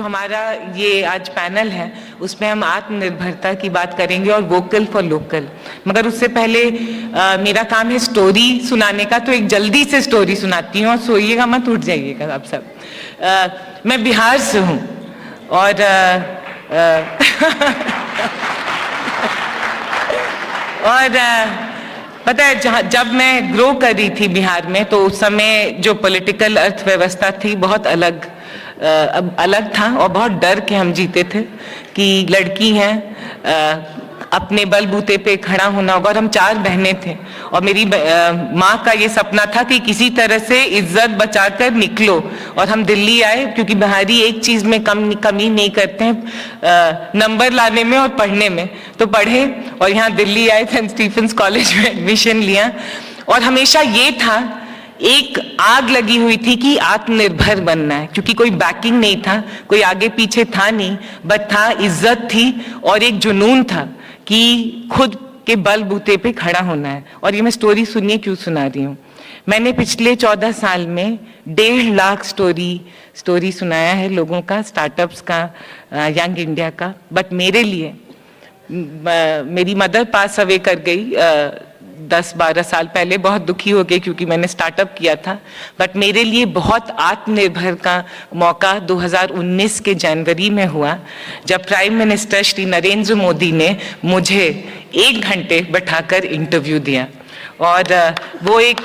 जो हमारा ये आज पैनल है उसमें हम आत्मनिर्भरता की बात करेंगे और वोकल फॉर लोकल। मगर उससे पहले मेरा काम है स्टोरी सुनाने का, तो एक जल्दी से स्टोरी सुनाती हूँ और सोइएगा मत, उठ जाइएगा आप सब। मैं बिहार से हूँ और पता है जब मैं ग्रो कर रही थी बिहार में तो उस समय जो पॉलिटिकल अर्थव्यवस्था थी बहुत अलग था और बहुत डर के हम जीते थे कि लड़की हैं, अपने बलबूते पे खड़ा होना होगा। और हम 4 बहनें थे और मेरी माँ का ये सपना था कि किसी तरह से इज्जत बचाकर निकलो। और हम दिल्ली आए क्योंकि बिहारी एक चीज में कमी नहीं करते हैं, नंबर लाने में और पढ़ने में। तो पढ़े और यहाँ दिल्ली आए, सेंट स्टीफेंस कॉलेज में एडमिशन लिया। और हमेशा ये था, एक आग लगी हुई थी कि आत्मनिर्भर बनना है, क्योंकि कोई बैकिंग नहीं था, कोई आगे पीछे था नहीं, बट था इज्जत थी और एक जुनून था कि खुद के बलबूते पे खड़ा होना है। और ये मैं स्टोरी सुनिए क्यों सुना रही हूँ। मैंने पिछले 14 साल में 1.5 लाख स्टोरी सुनाया है लोगों का, स्टार्टअप्स का, यंग इंडिया का। बट मेरे लिए मेरी मदर पास अवे कर गई 10-12 साल पहले, बहुत दुखी हो गई क्योंकि मैंने स्टार्टअप किया था। बट मेरे लिए बहुत आत्मनिर्भर का मौका 2019 के जनवरी में हुआ, जब प्राइम मिनिस्टर श्री नरेंद्र मोदी ने मुझे 1 घंटे बैठाकर इंटरव्यू दिया। और वो एक,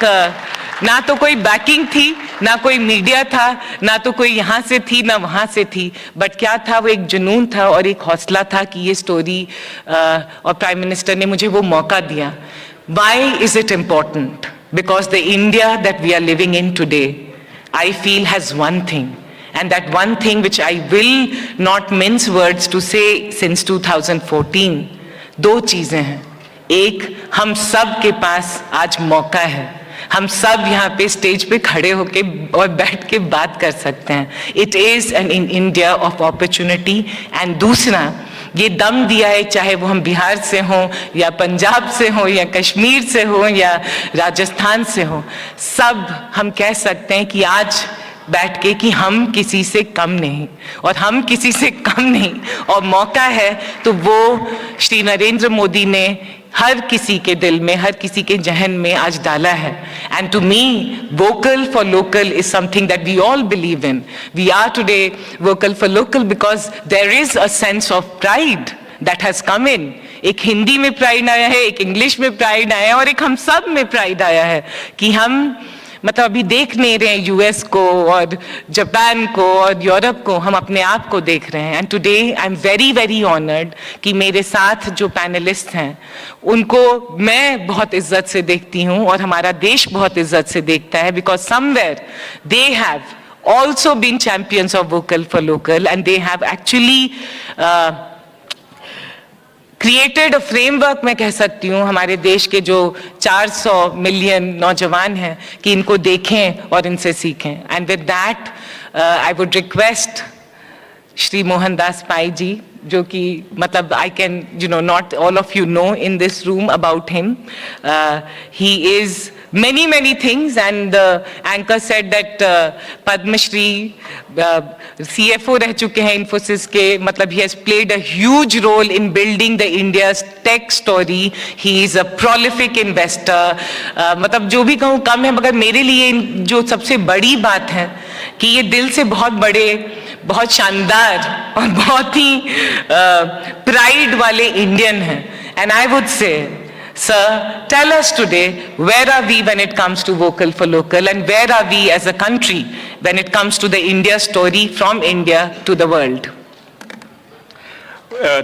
ना तो कोई बैकिंग थी, ना कोई मीडिया था, ना तो कोई यहाँ से थी ना वहाँ से थी, बट क्या था, वो एक जुनून था और एक हौसला था कि ये स्टोरी, और प्राइम मिनिस्टर ने मुझे वो मौका दिया। Why is it important? Because the India that we are living in today, I feel has one thing, and that one thing which I will not mince words to say since 2014, 2 चीजें हैं। एक, हम सब के पास आज मौका है, हम सब यहाँ पे स्टेज पे खड़े होके और बैठ के बात कर सकते हैं। It is an India of opportunity। and दूसरा, ये दम दिया है, चाहे वो हम बिहार से हों या पंजाब से हों या कश्मीर से हों या राजस्थान से हों, सब हम कह सकते हैं कि आज बैठ के कि हम किसी से कम नहीं, और हम किसी से कम नहीं, और मौका है तो वो श्री नरेंद्र मोदी ने हर किसी के दिल में, हर किसी के जहन में आज डाला है। And to me, vocal for local is something that we all believe in. We are today vocal for local because there is a sense of pride that has come in. एक हिंदी में प्राइड आया है, एक English में pride आया है और एक हम सब में प्राइड आया है कि हम, मतलब अभी देख नहीं रहे हैं यूएस को और जापान को और यूरोप को, हम अपने आप को देख रहे हैं। And today I am very very honoured कि मेरे साथ जो पैनलिस्ट हैं उनको मैं बहुत इज्जत से देखती हूँ और हमारा देश बहुत इज्जत से देखता है, because somewhere they have also been champions of vocal for local and they have actually created a framework, मैं कह सकती हूँ, हमारे देश के जो 400 मिलियन नौजवान हैं कि इनको देखें और इनसे सीखें। And with that I would request Shri Mohandas Pai ji, जो कि मतलब I can, you know, not all of you know in this room about him. He is many things, and the anchor said that Padma Shri CFO रह चुके हैं इन्फोसिस के, मतलब he has played a huge role in building the India's tech story. He is a prolific investor. मतलब जो भी कहूँ कम है, मगर मेरे लिए जो सबसे बड़ी बात है कि ये दिल से बहुत बड़े, बहुत शानदार और बहुत ही प्राइड वाले इंडियन हैं। And I would say, sir, tell us today, where are we when it comes to vocal for local, and where are we as a country when it comes to the India story from India to the world?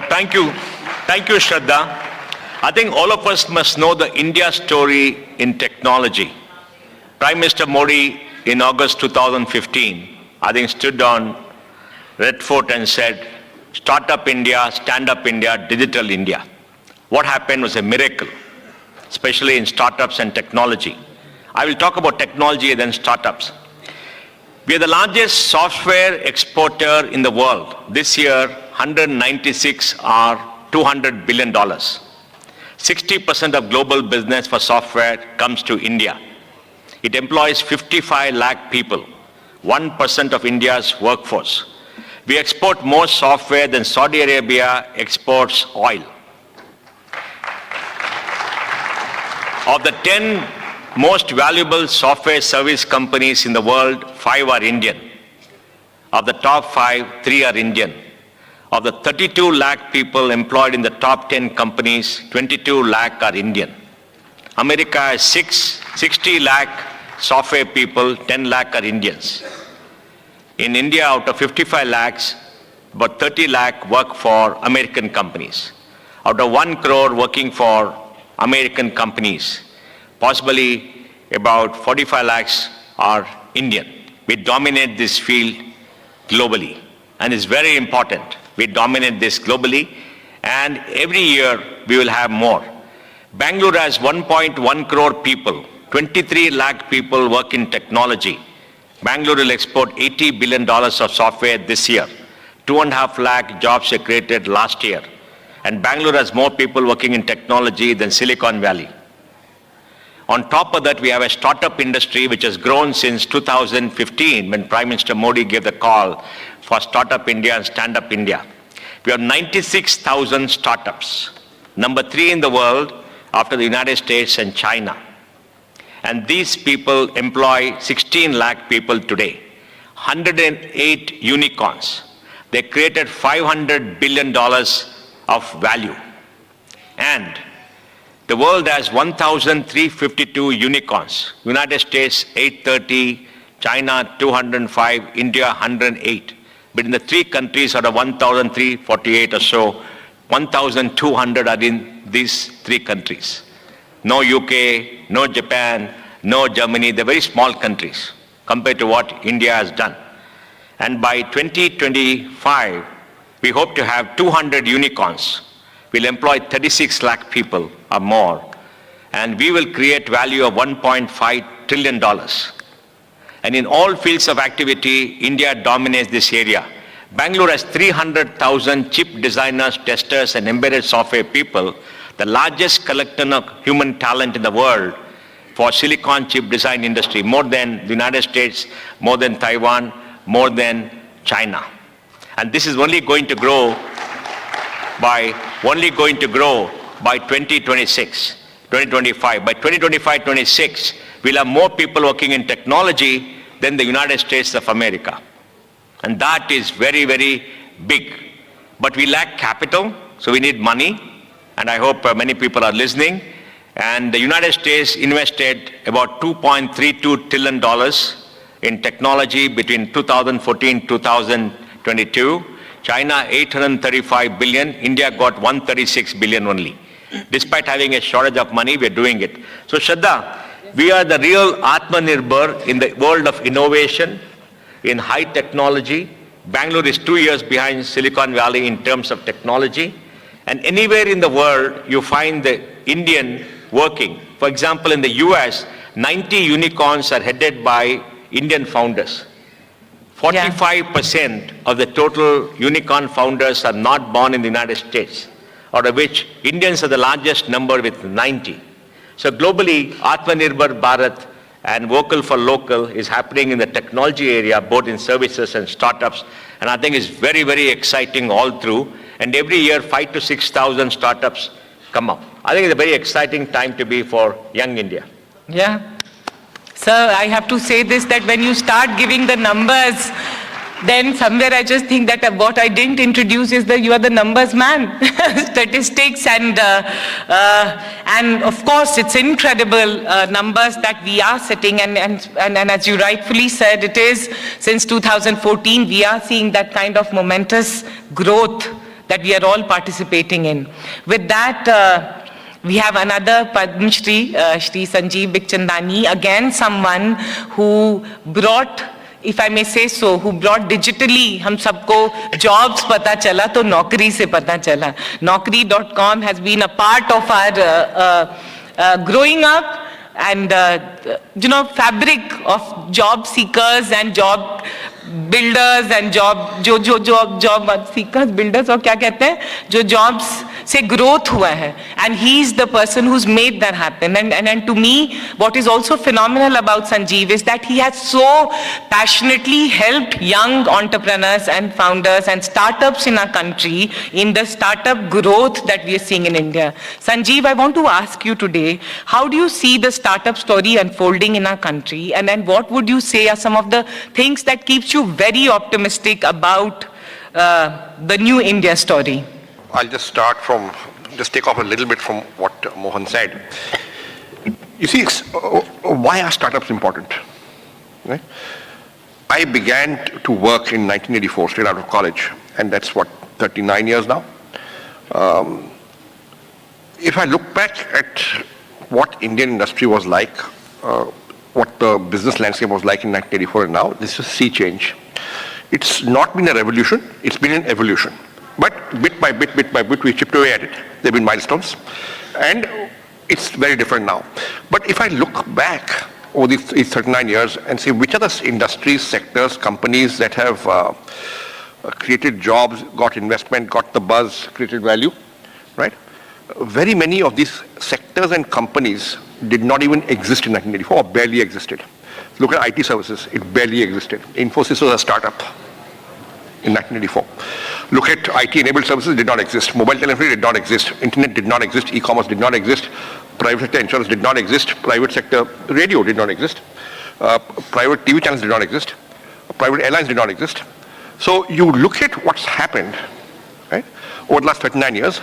Thank you, Shraddha. I think all of us must know the India story in technology. Prime Minister Modi in August 2015, I think, stood on Red Fort and said, "Start up India, stand up India, digital India." What happened was a miracle, especially in startups and technology. I will talk about technology and then startups. We are the largest software exporter in the world. This year, 196 are $200 billion. 60% of global business for software comes to India. It employs 55 lakh people, 1% of India's workforce. We export more software than Saudi Arabia exports oil. Of the 10 most valuable software service companies in the world, 5 are Indian. Of the top 5, 3 are Indian. Of the 32 lakh people employed in the top 10 companies, 22 lakh are Indian. America has 60 lakh software people, 10 lakh are Indians. In India, out of 55 lakhs, about 30 lakh work for American companies. Out of 1 crore working for American companies, possibly about 45 lakhs are Indian. We dominate this field globally, and it's very important. We dominate this globally, and every year we will have more. Bangalore has 1.1 crore people, 23 lakh people work in technology. Bangalore will export $80 billion of software this year. 2.5 lakh jobs were created last year. And Bangalore has more people working in technology than Silicon Valley. On top of that, we have a startup industry which has grown since 2015 when Prime Minister Modi gave the call for Startup India and Stand Up India. We have 96,000 startups, number 3 in the world after the United States and China. And these people employ 16 lakh people today. 108 unicorns. They created $500 billion of value. And the world has 1,352 unicorns. United States 830, China 205, India 108. But in the 3 countries out of 1,348 or so, 1,200 are in these 3 countries. No UK, no Japan, no Germany. They're very small countries compared to what India has done. And by 2025, we hope to have 200 unicorns. We'll employ 36 lakh people or more. And we will create value of $1.5 trillion. And in all fields of activity, India dominates this area. Bangalore has 300,000 chip designers, testers, and embedded software people, the largest collection of human talent in the world for silicon chip design industry, more than the United States, more than Taiwan, more than China. And this is only going to grow by 2026, 2025. By 2025-26, we'll have more people working in technology than the United States of America. And that is very, very big. But we lack capital, so we need money. And I hope many people are listening. And the United States invested about $2.32 trillion in technology between 2014 2022. China 835 billion, India got 136 billion only. Despite having a shortage of money, we're doing it. So Shraddha, we are the real Atmanirbhar in the world of innovation, in high technology. Bangalore is 2 years behind Silicon Valley in terms of technology. And anywhere in the world, you find the Indian working. For example, in the US, 90 unicorns are headed by Indian founders. 45% of the total unicorn founders are not born in the United States, out of which Indians are the largest number with 90. So globally, Atmanirbhar Bharat and Vocal for Local is happening in the technology area, both in services and startups. And I think it's very, very exciting all through. And every year, 5,000 to 6,000 startups come up. I think it's a very exciting time to be for young India. Yeah. Sir, I have to say this, that when you start giving the numbers, then somewhere I just think that what I didn't introduce is that you are the numbers man. Statistics and of course it's incredible numbers that we are setting, and as you rightfully said, it is since 2014 we are seeing that kind of momentous growth that we are all participating in. With that, we have another Padma Shri, Shri Sanjeev Bikhchandani, again someone who brought, if I may say so, who brought digitally हम सबको jobs पता चला तो नौकरी से पता चला. Naukri.com has been a part of our growing up and fabric of job seekers and job builders and job seekers, builders, और क्या कहते हैं, जो जॉब्स से ग्रोथ हुआ है, and he is the person who has made that happen. And to me what is also phenomenal about Sanjeev is that he has so passionately helped young entrepreneurs and founders and startups in our country in the startup growth that we are seeing in India. Sanjeev, I want to ask you today, how do you see the startup story unfolding in our country, and then what would you say are some of the things that keeps you very optimistic about the new India story? I'll just take off a little bit from what Mohan said. You see, why are startups important? Right? I began to work in 1984, straight out of college, and that's what, 39 years now. If I look back at what Indian industry was like, what the business landscape was like in 1984 and now, this is a sea change. It's not been a revolution, it's been an evolution. But bit by bit, we chipped away at it. There have been milestones. And it's very different now. But if I look back over these 39 years and see which are the industries, sectors, companies that have created jobs, got investment, got the buzz, created value, right? Very many of these sectors and companies did not even exist in 1984, or barely existed. Look at IT services, it barely existed. Infosys was a startup in 1984. Look at IT-enabled services, did not exist. Mobile telephony did not exist. Internet did not exist. E-commerce did not exist. Private sector insurance did not exist. Private sector radio did not exist. Private TV channels did not exist. Private airlines did not exist. So you look at what's happened, right, over the last 39 years,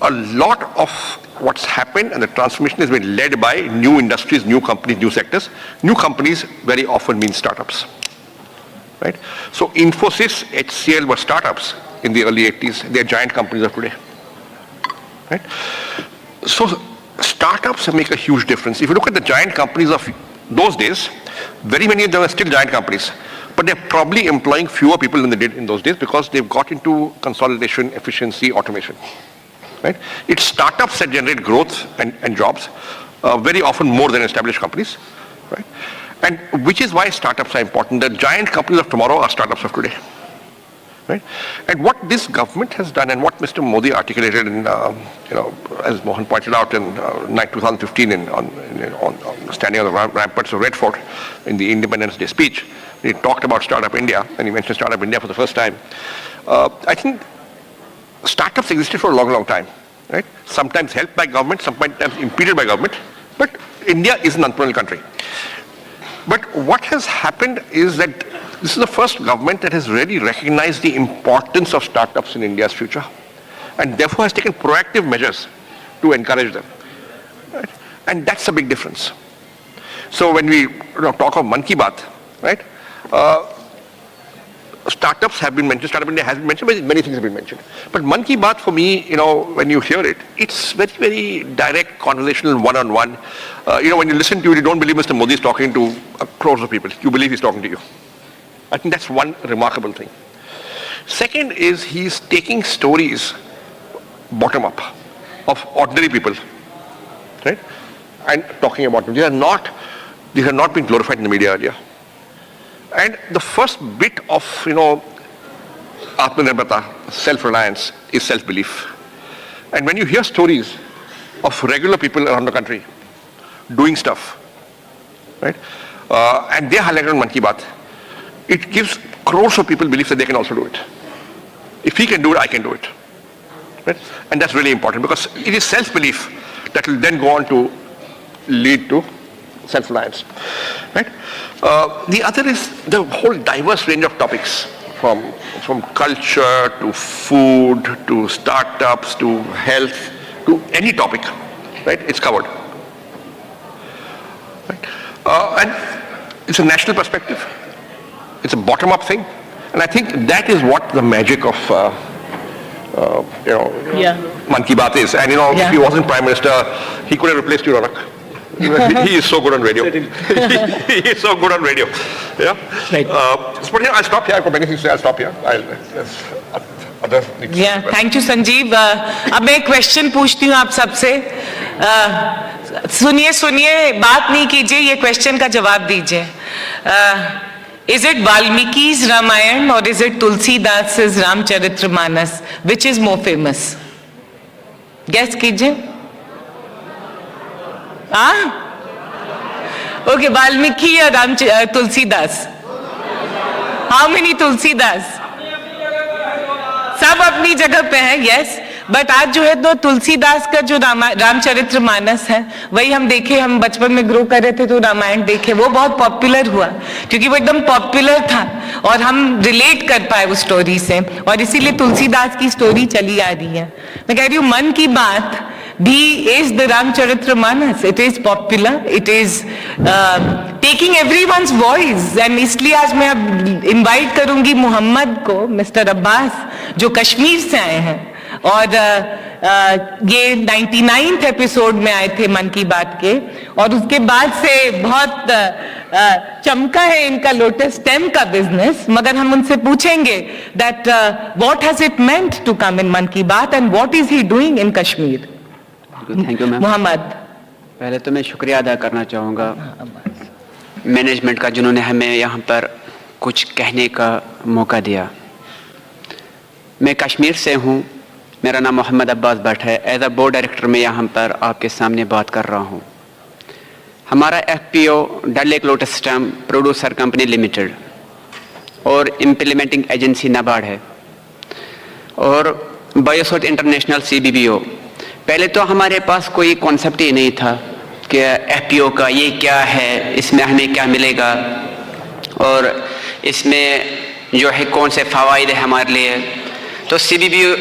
a lot of what's happened and the transformation has been led by new industries, new companies, new sectors. New companies very often mean startups. Right? So Infosys, HCL were startups in the early 80s. They are giant companies of today. Right? So startups make a huge difference. If you look at the giant companies of those days, very many of them are still giant companies. But they're probably employing fewer people than they did in those days because they've got into consolidation, efficiency, automation. Right? It's startups that generate growth and jobs, very often more than established companies. Right? And which is why startups are important. The giant companies of tomorrow are startups of today. Right? And what this government has done and what Mr. Modi articulated in, as Mohan pointed out in 2015 on standing on the ramparts of Red Fort in the Independence Day speech, he talked about Startup India and he mentioned Startup India for the first time. I think startups existed for a long, long time. Right? Sometimes helped by government, sometimes impeded by government. But India is an entrepreneurial country. But what has happened is that this is the first government that has really recognized the importance of startups in India's future and therefore has taken proactive measures to encourage them. Right? And that's a big difference. So when we talk of Mann Ki Baat, right, startups have been mentioned, Startup India has been mentioned, but many things have been mentioned. But Mann Ki Baat for me, when you hear it, it's very, very direct, conversational, one-on-one. When you listen to it, you don't believe Mr. Modi is talking to crores of people. You believe he's talking to you. I think that's one remarkable thing. Second is he's taking stories bottom up of ordinary people, right, and talking about them. These have not been glorified in the media earlier. And the first bit of, Atmanirbharta, self-reliance, is self-belief. And when you hear stories of regular people around the country doing stuff, right, and they're highlighted on Mann Ki Baat, it gives crores of people belief that they can also do it. If he can do it, I can do it. Right? And that's really important because it is self-belief that will then go on to lead to self-reliance. Right? The other is the whole diverse range of topics from culture to food to startups to health to any topic. Right? It's covered. Right? And it's a national perspective. It's a bottom-up thing. And I think that is what the magic of Mann Ki Baat is. And if he wasn't Prime Minister, he could have replaced you, Ronak. He is so good on radio. He is so good on radio. Yeah. Right. But I'll stop here. I've got many things to say. I'll stop here. Thank you, Sanjeev. अब मैं एक question पूछती हूँ आप सबसे. सुनिए, बात नहीं कीजिए, ये क्वेश्चन का जवाब दीजिए. Is it Valmiki's Ramayana or is it Tulsidas' Ramcharitramanas? Which is more famous? Guess कीजिए. Okay, Valmiki or Tulsidas? How many Tulsidas? सब अपनी जगह पे है, yes. बट आज जो है तो तुलसीदास का जो रामचरितमानस है वही हम देखे, हम बचपन में ग्रो कर रहे थे तो रामायण देखे, वो बहुत पॉपुलर हुआ क्योंकि वो एकदम पॉपुलर था और हम रिलेट कर पाए उस स्टोरी से, और इसीलिए तुलसीदास की स्टोरी चली आ रही है. मैं कह रही हूँ मन की बात भी is the Ramcharitmanas. It is popular, it is taking everyone's voice, and इसलिए आज मैं अब इनवाइट करूंगी मोहम्मद को, मिस्टर अब्बास, जो कश्मीर से आए हैं और ये 99th एपिसोड में आए थे मन की बात के, और उसके बाद से बहुत चमका है इनका लोटस स्टेम का बिजनेस. मगर हम उनसे पूछेंगे that what has it meant to come in Mann Ki Baat and what is he doing in Kashmir. Thank you ma'am. Mohammad, पहले तो मैं शुक्रिया अदा करना चाहूँगा मैनेजमेंट का जिन्होंने हमें यहाँ पर कुछ कहने का मौका दिया. मैं कश्मीर से हूँ, मेरा नाम मोहम्मद अब्बास भट्ट है. एज अ बोर्ड डायरेक्टर मैं यहाँ पर आपके सामने बात कर रहा हूँ. हमारा FPO Dal lake lotus stem producer company limited और इम्प्लीमेंटिंग एजेंसी नाबार्ड है और बायोसॉट इंटरनेशनल CBBO. पहले तो हमारे पास कोई कॉन्सेप्ट ही नहीं था कि FPO का ये क्या है, इसमें हमें क्या मिलेगा और इसमें जो है कौन से फ़वाइद है हमारे लिए. तो CBBO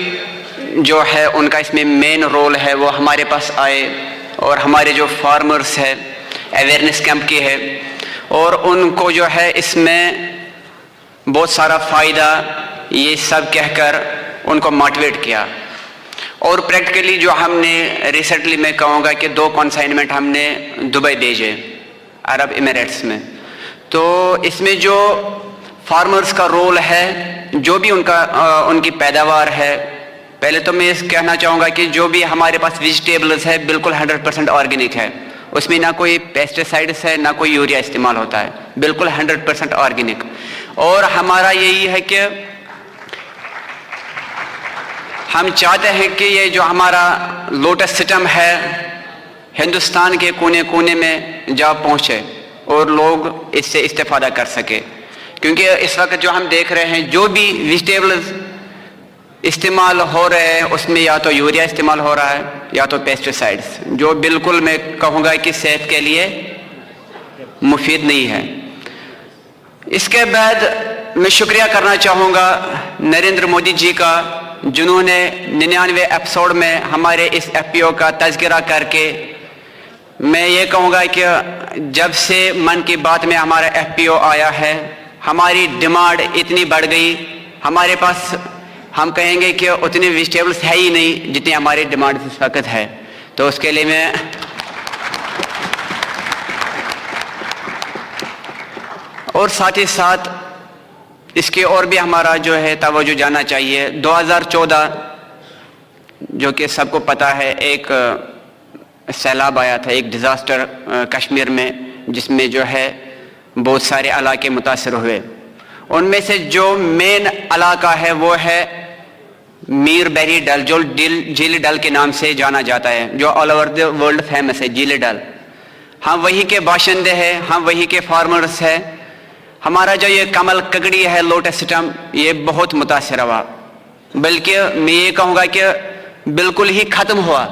जो है उनका इसमें मेन रोल है, वो हमारे पास आए और हमारे जो फार्मर्स है अवेयरनेस कैंप की है और उनको जो है इसमें बहुत सारा फ़ायदा ये सब कहकर उनको मोटिवेट किया. और प्रैक्टिकली जो हमने रिसेंटली मैं कहूँगा कि 2 कंसाइनमेंट हमने दुबई भेजे अरब एमिरेट्स में. तो इसमें जो फार्मर्स का रोल है, जो भी उनकी पैदावार है, पहले तो मैं कहना चाहूँगा कि जो भी हमारे पास वेजिटेबल्स है बिल्कुल 100% ऑर्गेनिक है. उसमें ना कोई पेस्टिसाइड्स है ना कोई यूरिया इस्तेमाल होता है, बिल्कुल 100% ऑर्गेनिक. और हमारा यही है कि हम चाहते हैं कि ये जो हमारा लोटस सिस्टम है हिंदुस्तान के कोने कोने में जा पहुँचे और लोग इससे इस्तेफादा कर सके. क्योंकि इस वक्त जो हम देख रहे हैं जो भी वेजिटेबल्स इस्तेमाल हो रहे हैं उसमें या तो यूरिया इस्तेमाल हो रहा है या तो पेस्टिसाइड्स, जो बिल्कुल मैं कहूँगा कि सेहत के लिए मुफीद नहीं है. इसके बाद मैं शुक्रिया करना चाहूँगा नरेंद्र मोदी जी का, जिन्होंने 99वें एपिसोड में हमारे इस FPO का तज़किरा करके, मैं ये कहूँगा कि जब से मन की बात में हमारा FPO आया है हमारी डिमांड इतनी बढ़ गई, हमारे पास हम कहेंगे कि उतनी वेजिटेबल्स है ही नहीं जितनी हमारी डिमांड इस वक्त है. तो उसके लिए मैं और साथ ही साथ इसके और भी हमारा जो है तवज्जो जाना चाहिए. 2014 जो कि सबको पता है एक सैलाब आया था, एक डिज़ास्टर कश्मीर में, जिसमें जो है बहुत सारे इलाके मुतासर हुए. उनमें से जो मेन इलाका है वो है मीर बैरी डल, जो झील डल के नाम से जाना जाता है, जो all over the world famous है झील डल. हम वहीं के बाशिंदे हैं, हम वहीं के फार्मर्स हैं. हमारा जो ये कमल ककड़ी है लोटस सिस्टम, ये बहुत मुतासर हुआ, बल्कि मैं ये कहूँगा कि बिल्कुल ही ख़त्म हुआ.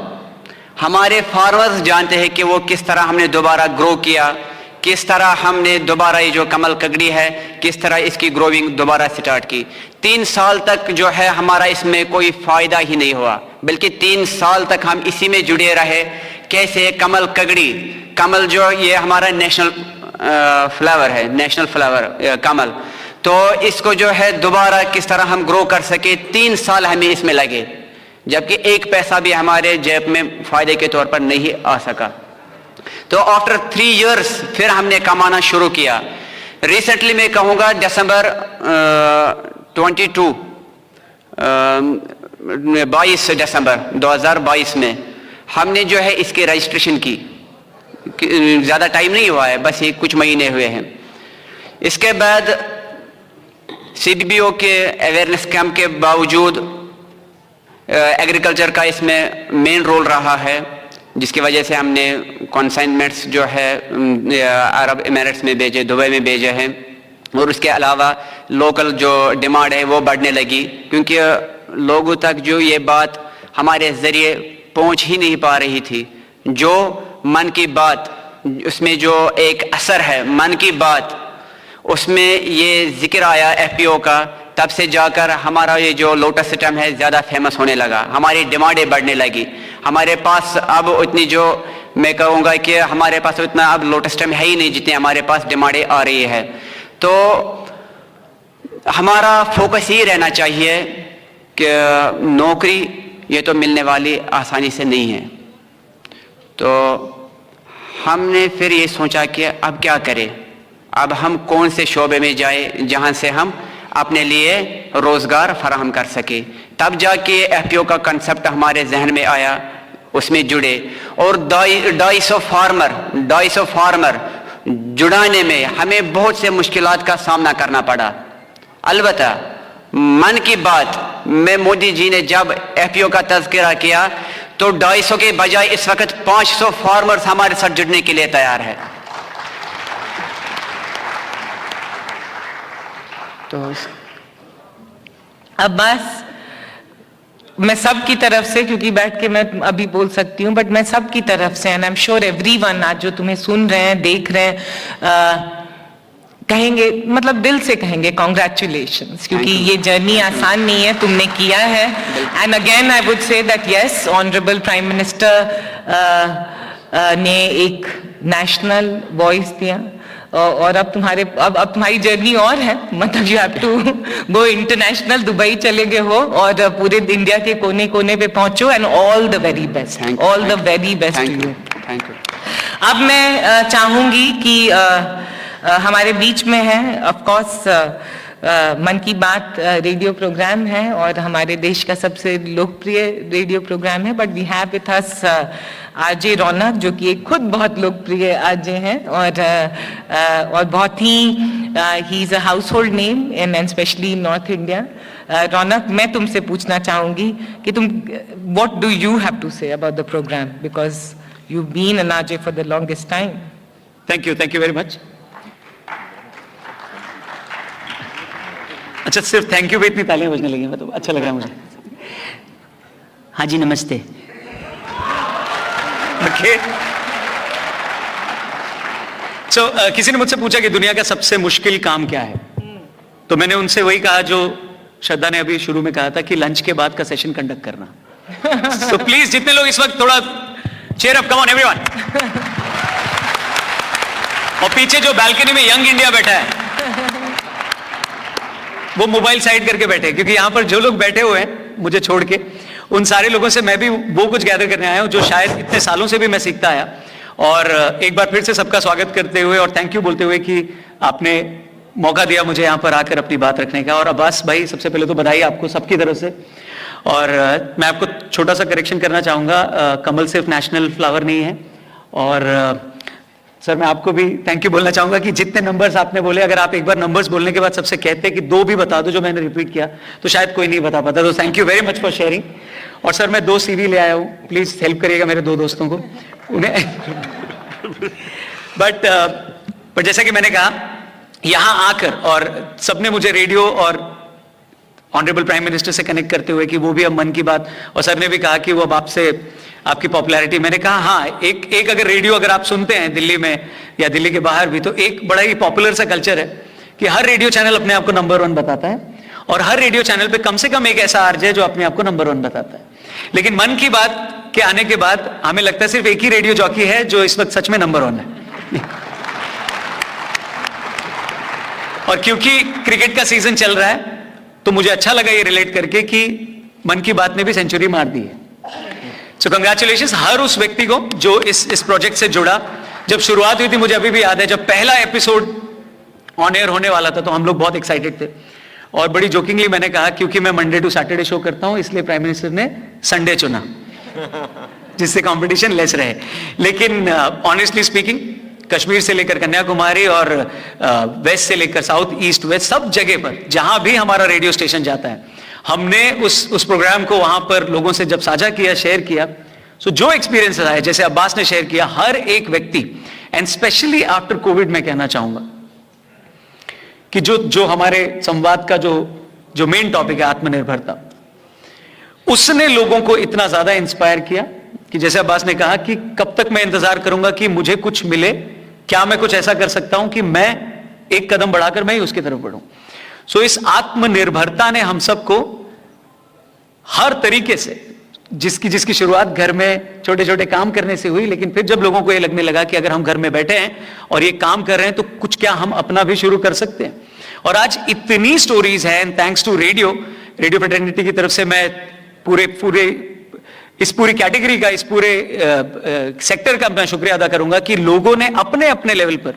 हमारे फार्मर्स जानते हैं कि वो किस तरह हमने दोबारा ग्रो किया, किस तरह हमने दोबारा ये जो कमल ककड़ी है किस तरह इसकी ग्रोविंग दोबारा स्टार्ट की. 3 साल तक जो है हमारा इसमें कोई फ़ायदा ही नहीं हुआ, बल्कि 3 साल तक हम इसी में जुड़े रहे. कैसे? कमल ककड़ी, कमल जो ये हमारा नेशनल फ्लावर है, नेशनल फ्लावर कमल, तो इसको जो है दोबारा किस तरह हम ग्रो कर सके, 3 साल हमें इसमें लगे, जबकि 1 पैसा भी हमारे जेब में फ़ायदे के तौर पर नहीं आ सका. तो आफ्टर 3 इयर्स फिर हमने कमाना शुरू किया. रिसेंटली मैं कहूँगा दिसंबर 22 दिसंबर 2022 में हमने जो है इसकी रजिस्ट्रेशन की. ज़्यादा टाइम नहीं हुआ है, बस ये कुछ महीने हुए हैं. इसके बाद CDBO के अवेयरनेस कैंप के बावजूद एग्रीकल्चर का इसमें मेन रोल रहा है, जिसकी वजह से हमने कंसाइनमेंट्स जो है अरब एमिरेट्स में भेजे, दुबई में भेजे हैं, और उसके अलावा लोकल जो डिमांड है वो बढ़ने लगी, क्योंकि लोगों तक जो ये बात हमारे ज़रिए पहुंच ही नहीं पा रही थी। जो मन की बात, उसमें जो एक असर है मन की बात, उसमें ये जिक्र आया FPO का, तब से जाकर हमारा ये जो लोटस सिस्टम है ज़्यादा फेमस होने लगा, हमारी डिमांडें बढ़ने लगी। हमारे पास अब उतनी, जो मैं कहूँगा कि हमारे पास उतना अब लोटस सिस्टम है ही नहीं जितनी हमारे पास डिमांडें आ रही है। तो हमारा फोकस ये रहना चाहिए कि नौकरी ये तो मिलने वाली आसानी से नहीं है। तो हमने फिर ये सोचा कि अब क्या करें, अब हम कौन से शोबे में जाए जहाँ से हम अपने लिए रोज़गार फराहम कर सके। तब जाके FPO का कंसेप्ट हमारे जहन में आया, उसमें जुड़े, और 250 फार्मर जुड़ाने में हमें बहुत से मुश्किलात का सामना करना पड़ा। अलबत्ता मन की बात में मोदी जी ने जब FPO का तज़किरा किया तो 250 के बजाय इस वक्त 500 फार्मर्स हमारे साथ जुड़ने के लिए तैयार है। तो अब बस मैं सब की तरफ से, क्योंकि बैठ के मैं अभी बोल सकती हूँ, बट मैं सब की तरफ से, and I am sure everyone आज जो तुम्हें सुन रहे हैं, देख रहे हैं, कहेंगे, मतलब दिल से कहेंगे कॉन्ग्रेचुलेशंस, क्योंकि ये जर्नी आसान नहीं है, तुमने किया है। And again I would say that yes, honourable prime minister ने एक नेशनल वॉइस दिया, और अब तुम्हारी जर्नी और है, मतलब you have to go international, Dubai चले गए हो और पूरे इंडिया के कोने कोने पे पहुंचो, and all the very best, all the very best to you. Thank you. अब मैं चाहूंगी कि हमारे बीच में है, ऑफ कोर्स मन की बात रेडियो प्रोग्राम है और हमारे देश का सबसे लोकप्रिय रेडियो प्रोग्राम है, but we have with us RJ Raunak, जो कि एक खुद बहुत लोकप्रिय आरजे हैं, और बहुत ही ही is a household name in especially north India. Raunak, मैं तुमसे पूछना चाहूंगी कि तुम, what do you have to say about the program, because you been an RJ for the longest time. Thank you very much. अच्छा, सिर्फ thank you पे इतनी तालियां बजने लगी, मतलब अच्छा लग रहा है मुझे। हाँ जी, नमस्ते। ओके, सो किसी ने मुझसे पूछा कि दुनिया का सबसे मुश्किल काम क्या है, तो मैंने उनसे वही कहा जो श्रद्धा ने अभी शुरू में कहा था, कि लंच के बाद का सेशन कंडक्ट करना। सो प्लीज जितने लोग इस वक्त, थोड़ा cheer up, come on everyone. और पीछे जो बालकनी में यंग इंडिया बैठा है, वो मोबाइल साइड करके बैठे, क्योंकि यहां पर जो लोग बैठे हुए हैं मुझे छोड़ के, उन सारे लोगों से मैं भी वो कुछ गैदर करने आया हूं जो शायद इतने सालों से भी मैं सीखता आया। और एक बार फिर से सबका स्वागत करते हुए और थैंक यू बोलते हुए कि आपने मौका दिया मुझे यहां पर आकर अपनी बात रखने का। और अब्बास भाई, सबसे पहले तो बधाई आपको सबकी तरफ से। और मैं आपको छोटा सा करेक्शन करना चाहूंगा, कमल सिर्फ नेशनल फ्लावर नहीं है। और सर, मैं आपको भी थैंक यू बोलना चाहूंगा कि जितने नंबर्स आपने बोले, अगर आप एक बार नंबर्स बोलने के बाद सबसे कहते कि 2 भी बता दो जो मैंने रिपीट किया, तो शायद कोई नहीं बता पाता। तो thank you very much for sharing. और सर, मैं 2 CV ले आया हूं, प्लीज हेल्प करिएगा मेरे 2 दोस्तों को, उन्हें बट जैसा कि मैंने कहा, यहां आकर और सबने मुझे रेडियो और ऑनरेबल प्राइम मिनिस्टर से कनेक्ट करते हुए कि वो भी अब मन की बात, और सर ने भी कहा कि वो अब आपसे आपकी पॉपुलैरिटी, मैंने कहा हाँ, एक अगर रेडियो अगर आप सुनते हैं दिल्ली में या दिल्ली के बाहर भी, तो एक बड़ा ही पॉपुलर सा कल्चर है कि हर रेडियो चैनल अपने आप को नंबर 1 बताता है, और हर रेडियो चैनल पे कम से कम एक ऐसा आरजे जो अपने आप को नंबर 1 बताता है। लेकिन मन की बात के आने के बाद हमें लगता है सिर्फ एक ही रेडियो जॉकी है जो इस वक्त सच में नंबर 1 है। और क्योंकि क्रिकेट का सीजन चल रहा है, तो मुझे अच्छा लगा ये रिलेट करके कि मन की बात ने भी सेंचुरी मार दी है। सो कंग्रेचुलेशंस हर उस व्यक्ति को जो इस प्रोजेक्ट से जुड़ा। जब शुरुआत हुई थी, मुझे अभी भी याद है, जब पहला एपिसोड ऑन एयर होने वाला था, तो हम लोग बहुत एक्साइटेड थे। और बड़ी जोकिंगली मैंने कहा, क्योंकि मैं मंडे टू सैटरडे शो करता हूं, इसलिए प्राइम मिनिस्टर ने संडे चुना, जिससे कंपटीशन लेस रहे। लेकिन ऑनेस्टली स्पीकिंग, कश्मीर से लेकर कन्याकुमारी और वेस्ट से लेकर साउथ ईस्ट वेस्ट सब जगह पर जहां भी हमारा रेडियो स्टेशन जाता है, हमने उस प्रोग्राम को वहां पर लोगों से जब साझा किया, शेयर किया, सो जो एक्सपीरियंस आया, जैसे अब्बास ने शेयर किया, हर एक व्यक्ति, एंड स्पेशली आफ्टर कोविड मैं कहना चाहूंगा कि जो हमारे संवाद का जो मेन टॉपिक है आत्मनिर्भरता, उसने लोगों को इतना ज्यादा इंस्पायर किया कि जैसे अब्बास ने कहा कि कब तक मैं इंतजार करूंगा कि मुझे कुछ मिले, क्या मैं कुछ ऐसा कर सकता हूं कि मैं एक कदम बढ़ाकर मैं ही उसकी तरफ बढ़ूं। सो इस आत्मनिर्भरता ने हम सबको हर तरीके से, जिसकी शुरुआत घर में छोटे छोटे काम करने से हुई, लेकिन फिर जब लोगों को ये लगने लगा कि अगर हम घर में बैठे हैं और ये काम कर रहे हैं तो कुछ क्या हम अपना भी शुरू कर सकते हैं। और आज इतनी स्टोरीज हैं, and thanks to radio fraternity की तरफ से मैं इस पूरी कैटेगरी का, इस पूरे सेक्टर का मैं शुक्रिया अदा करूंगा कि लोगों ने अपने अपने लेवल पर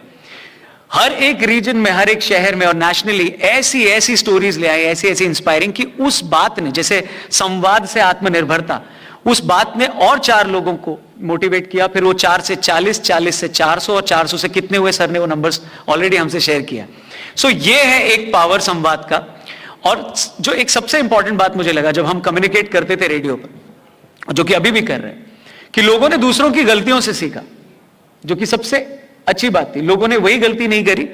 हर एक रीजन में, हर एक शहर में और नेशनली ऐसी स्टोरीज ले आए, ऐसी इंस्पायरिंग कि उस बात ने, जैसे संवाद से आत्मनिर्भरता, उस बात ने और 4 लोगों को मोटिवेट किया। फिर वो 4 से 40, 40 से 400 और 400 से कितने हुए, सर ने वो नंबर्स ऑलरेडी हमसे शेयर किया। सो ये है एक पावर संवाद का। और जो एक सबसे इंपॉर्टेंट बात मुझे लगा जब हम कम्युनिकेट करते थे रेडियो पर, जो कि अभी भी कर रहे हैं, कि लोगों ने दूसरों की गलतियों से सीखा, जो कि सबसे अच्छी बात थी। लोगों ने वही गलती नहीं करी।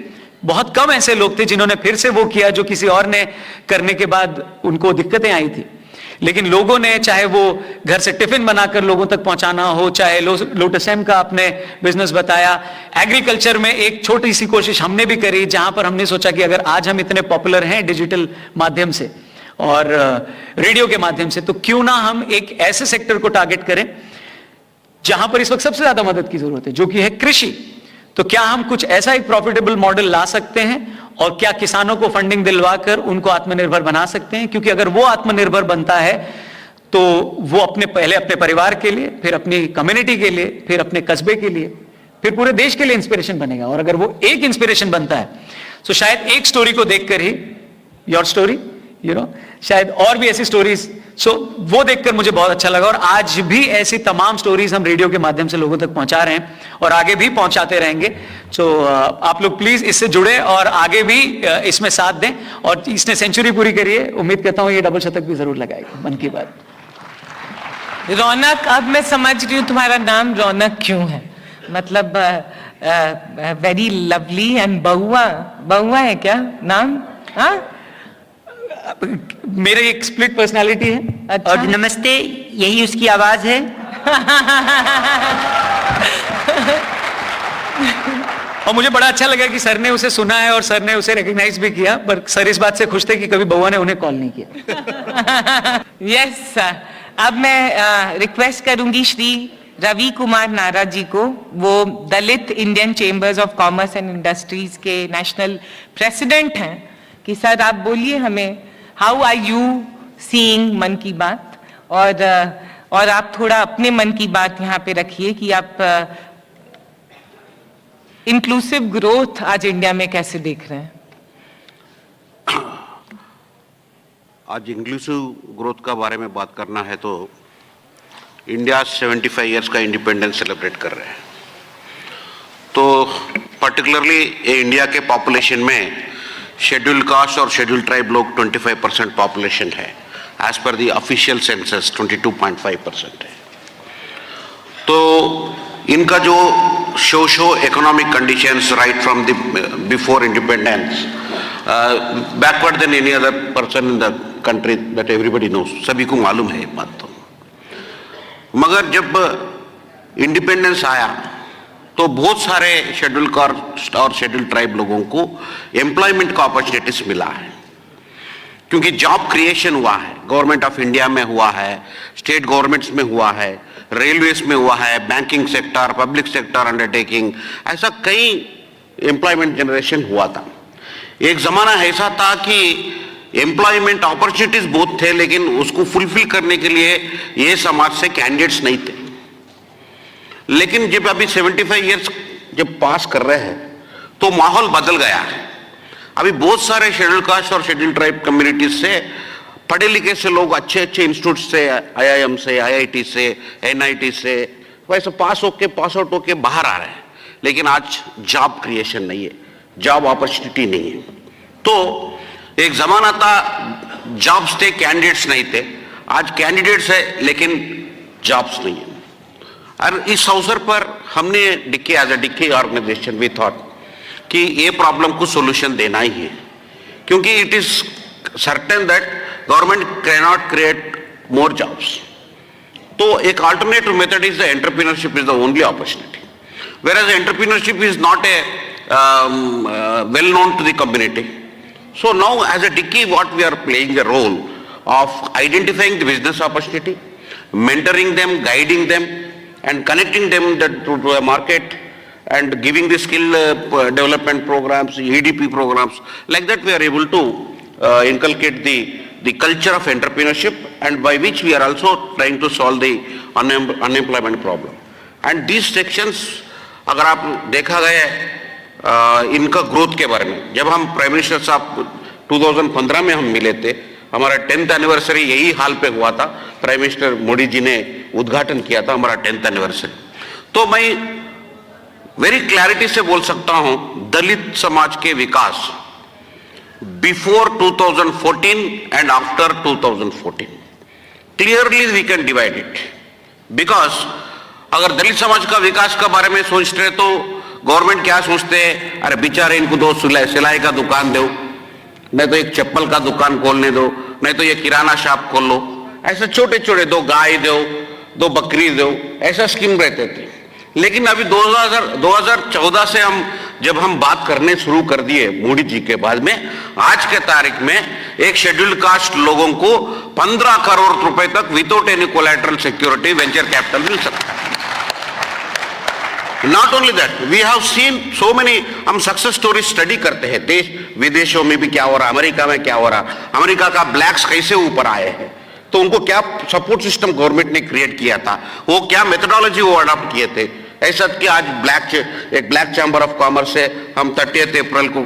बहुत कम ऐसे लोग थे जिन्होंने फिर से वो किया जो किसी और ने करने के बाद उनको दिक्कतें आई थी। लेकिन लोगों ने, चाहे वो घर से टिफिन बनाकर लोगों तक पहुंचाना हो, चाहे लोटस एम का आपने बिजनेस बताया, एग्रीकल्चर में एक छोटी सी कोशिश हमने भी करी, जहां पर हमने सोचा कि अगर आज हम इतने पॉपुलर हैं डिजिटल माध्यम से और रेडियो के माध्यम से, तो क्यों ना हम एक ऐसे सेक्टर को टारगेट करें जहां पर इस वक्त सबसे ज्यादा मदद की जरूरत है, जो कि है कृषि। तो क्या हम कुछ ऐसा एक प्रॉफिटेबल मॉडल ला सकते हैं और क्या किसानों को फंडिंग दिलवाकर उनको आत्मनिर्भर बना सकते हैं? क्योंकि अगर वो आत्मनिर्भर बनता है तो वो पहले अपने परिवार के लिए, फिर अपनी कम्युनिटी के लिए, फिर अपने कस्बे के लिए, फिर पूरे देश के लिए इंस्पिरेशन बनेगा। और अगर वो एक इंस्पिरेशन बनता है तो शायद एक स्टोरी को देखकर ही, योर स्टोरी, शायद और भी ऐसी स्टोरीज, वो देखकर मुझे बहुत अच्छा लगा। और आज भी ऐसी तमाम स्टोरीज हम रेडियो के माध्यम से लोगों तक पहुंचा रहे हैं और आगे भी पहुंचाते रहेंगे। आप लोग प्लीज इससे जुड़े और आगे भी इसमें साथ दें। और इसने सेंचुरी पूरी करी है, उम्मीद करता हूं ये डबल शतक भी जरूर लगाएगा। मन की बात। रौनक, अब मैं समझ रही हूँ तुम्हारा नाम रौनक क्यों है। मतलब वेरी लवली एंड बहुआ है क्या नाम? हाँ, मेरे एक स्प्लिट पर्सनालिटी है। अच्छा। और नमस्ते, यही उसकी आवाज है। और मुझे बड़ा अच्छा लगा कि सर ने उसे सुना है और सर ने उसे रिकॉग्नाइज भी किया, पर सर इस बात से खुश थे कि कभी बउआ ने उन्हें कॉल नहीं किया। Yes sir. अब मैं रिक्वेस्ट करूंगी श्री रवि कुमार नारा जी को, वो Dalit Indian chambers of commerce and industries के नेशनल प्रेसिडेंट हैं, कि सर आप बोलिए हमें हाउ आर यू सीइंग मन की बात, और आप थोड़ा अपने मन की बात यहाँ पे रखिए कि आप इंक्लूसिव ग्रोथ आज इंडिया में कैसे देख रहे हैं। आज इंक्लूसिव ग्रोथ का बारे में बात करना है तो इंडिया 75 इयर्स का इंडिपेंडेंस सेलिब्रेट कर रहे हैं। तो पर्टिकुलरली इंडिया के पॉपुलेशन में शेड्यूल कास्ट और शेड्यूल ट्राइब लोग 25% पॉपुलेशन है। As per the official census 22.5% है। तो इनका जो socio economic conditions right from the before independence backward than any other person in the country, that everybody knows, सभी को मालूम है ये बात। तो मगर जब इंडिपेंडेंस आया तो बहुत सारे शेड्यूल कास्ट और शेड्यूल ट्राइब लोगों को एम्प्लॉयमेंट का अपॉर्चुनिटीज मिला है, क्योंकि जॉब क्रिएशन हुआ है। गवर्नमेंट ऑफ इंडिया में हुआ है, स्टेट गवर्नमेंट्स में हुआ है, रेलवेज में हुआ है, banking sector, public sector undertaking, ऐसा कई एम्प्लॉयमेंट जनरेशन हुआ था। एक जमाना ऐसा था कि एम्प्लॉयमेंट अपॉर्चुनिटीज बहुत थे, लेकिन उसको फुलफिल करने के लिए ये समाज से कैंडिडेट्स नहीं थे। लेकिन जब अभी 75 इयर्स जब पास कर रहे हैं तो माहौल बदल गया है। अभी बहुत सारे शेड्यूल कास्ट और शेड्यूल ट्राइब कम्युनिटीज से पढ़े लिखे से लोग अच्छे इंस्टीट्यूट से, IIM से, IIT से, NIT से वैसे पास आउट होके बाहर आ रहे हैं। लेकिन आज जॉब क्रिएशन नहीं है, जॉब अपॉर्चुनिटी नहीं है। तो एक जमाना था जॉब्स थे, कैंडिडेट्स नहीं थे। आज कैंडिडेट्स है लेकिन जॉब्स नहीं है। और इस अवसर पर हमने DICCI as a DICCI organisation we thought कि ये प्रॉब्लम को सॉल्यूशन देना ही है, क्योंकि it is certain that government can not create more jobs. तो एक alternative method is the entrepreneurship is the only opportunity, whereas entrepreneurship is not a well known to the community. So now as a Dicky, what we are playing the role of identifying the business opportunity, mentoring them, guiding them, and connecting them to a market, and giving the skill development programs, EDP programs. Like that, we are able to inculcate the culture of entrepreneurship, and by which we are also trying to solve the unemployment problem. And these sections, अगर आप देखा गया इनका growth के बारे में, जब हम प्राइम मिनिस्टर साहब 2015 में हम मिले थे, हमारा 10th एनिवर्सरी यही हाल पे हुआ था। प्राइम मिनिस्टर मोदी जी ने उद्घाटन किया था हमारा 10th एनिवर्सरी। तो मैं वेरी क्लैरिटी से बोल सकता हूं, दलित समाज के विकास before 2014 and after 2014 clearly we can divide it. Because अगर दलित समाज का विकास के बारे में सोचते हैं तो गवर्नमेंट क्या सोचते हैं, अरे बेचारे इनको दो सिलाई का दुकान दो, नहीं तो एक चप्पल का दुकान खोलने दो, नहीं तो ये किराना शॉप खोल लो, ऐसे छोटे छोटे, दो गाय दो, दो बकरी दो, ऐसा स्कीम रहते थे। लेकिन अभी 2014 से जब हम बात करने शुरू कर दिए मोदी जी के बाद में, आज के तारीख में एक शेड्यूल्ड कास्ट लोगों को 15 करोड़ रुपए तक without any collateral security venture capital मिल सकता है। Not only that, we have seen so many, हम सक्सेस स्टोरी स्टडी करते हैं देश विदेशों में भी क्या हो रहा, अमेरिका में क्या हो रहा, अमेरिका का ब्लैक्स कैसे ऊपर आए हैं, तो उनको क्या सपोर्ट सिस्टम गवर्नमेंट ने क्रिएट किया था, वो क्या मेथोडोलॉजी वो अडॉप्ट किए थे। ऐसा कि आज एक ब्लैक चैम्बर ऑफ कॉमर्स से हम 30 अप्रैल को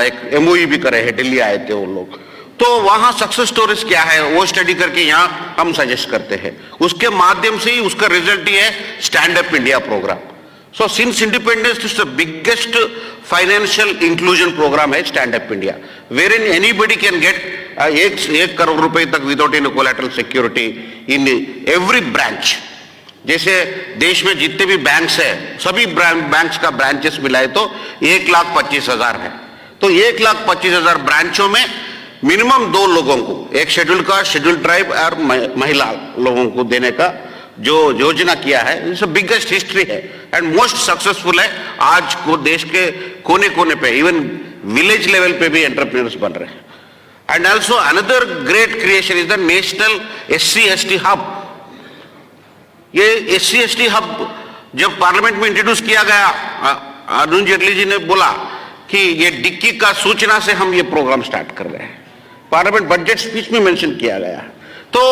एक MOU भी करे हैं, दिल्ली आए थे वो लोग। तो वहां सक्सेस स्टोरीज क्या है वो स्टडी करके यहाँ हम सजेस्ट करते हैं, उसके माध्यम से ही उसका रिजल्ट ही है stand up India programme. So since independence, this is the biggest financial inclusion program है Stand Up India, wherein anybody can get 1 crore रुपए तक without any collateral security in every branch। जैसे देश में जितने भी बैंक्स है, सभी बैंक्स का ब्रांचेस मिलाए तो 1,25,000 है। तो 1,25,000 ब्रांचों में मिनिमम 2 लोगों को, एक शेड्यूल कास्ट, शेड्यूल ट्राइब और महिला लोगों को देने का जो योजना किया है, इट्स बिगेस्ट हिस्ट्री है एंड मोस्ट सक्सेसफुल है। आज को देश के कोने कोने पे, इवन विलेज लेवल पे भी एंटरप्रेन्योर्स बन रहे हैं। And also another great creation is the national SC/ST hub. ये SC/ST हब जब पार्लियामेंट में इंट्रोड्यूस किया गया, अरुण जेटली जी ने बोला कि ये डिक्की का सूचना से हम ये प्रोग्राम स्टार्ट कर रहे हैं। पार्लियामेंट बजट स्पीच में मेंशन किया गया। तो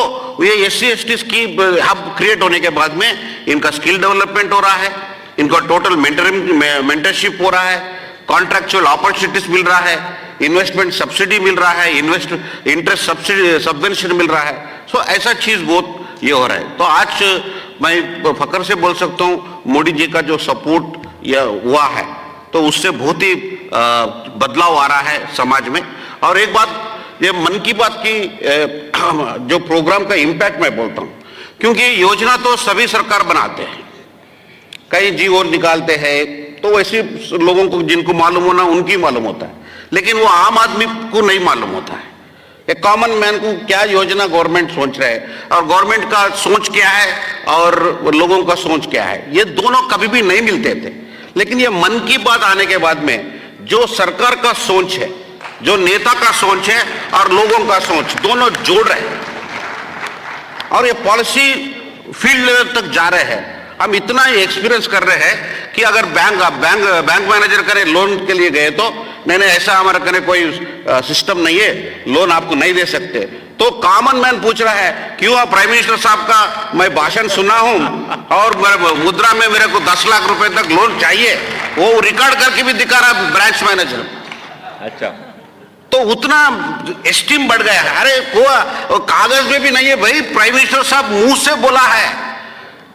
ये SC/ST की हब क्रिएट होने के बाद में इनका स्किल डेवलपमेंट हो रहा है, इनका टोटल मेंटरशिप हो रहा है, कॉन्ट्रैक्चुअल अपॉर्चुनिटीज मिल रहा है, इन्वेस्टमेंट सब्सिडी मिल रहा है, इंटरेस्ट सब्सिडी सबवेंशन मिल रहा है। सो ऐसा चीज बहुत ये हो रहा है। तो आज मैं फकर से बोल सकता हूँ मोदी जी का जो सपोर्ट यह हुआ है तो उससे बहुत ही बदलाव आ रहा है समाज में। और एक बात, ये मन की बात की जो प्रोग्राम का इम्पैक्ट मैं बोलता हूं, क्योंकि योजना तो सभी सरकार बनाते हैं, कई जीवो निकालते हैं, तो ऐसे लोगों को जिनको मालूम होना उनकी मालूम होता है, लेकिन वो आम आदमी को नहीं मालूम होता है। एक कॉमन मैन को क्या योजना गवर्नमेंट सोच रहा है और गवर्नमेंट का सोच क्या है और लोगों का सोच क्या है, ये दोनों कभी भी नहीं मिलते थे। लेकिन ये मन की बात आने के बाद में जो सरकार का सोच है, जो नेता का सोच है और लोगों का सोच, दोनों जोड़ रहे हैं और ये पॉलिसी फील्ड लेवल तक जा रहे हैं। हम इतना ही एक्सपीरियंस कर रहे हैं कि अगर बैंक मैनेजर करे लोन के लिए गए तो नहीं ऐसा हमारे करे कोई सिस्टम नहीं है, लोन आपको नहीं दे सकते। तो कॉमन मैन पूछ रहा है क्यों प्राइम मिनिस्टर साहब का मैं भाषण सुना हूं और मुद्रा में मेरे को 10 लाख रुपए तक लोन चाहिए, वो रिकॉर्ड करके भी दिखा रहा है ब्रांच मैनेजर। अच्छा, तो उतना एस्टीम बढ़ गया है। अरे वो कागज में भी नहीं है भाई, प्राइम मिनिस्टर साहब मुंह से बोला है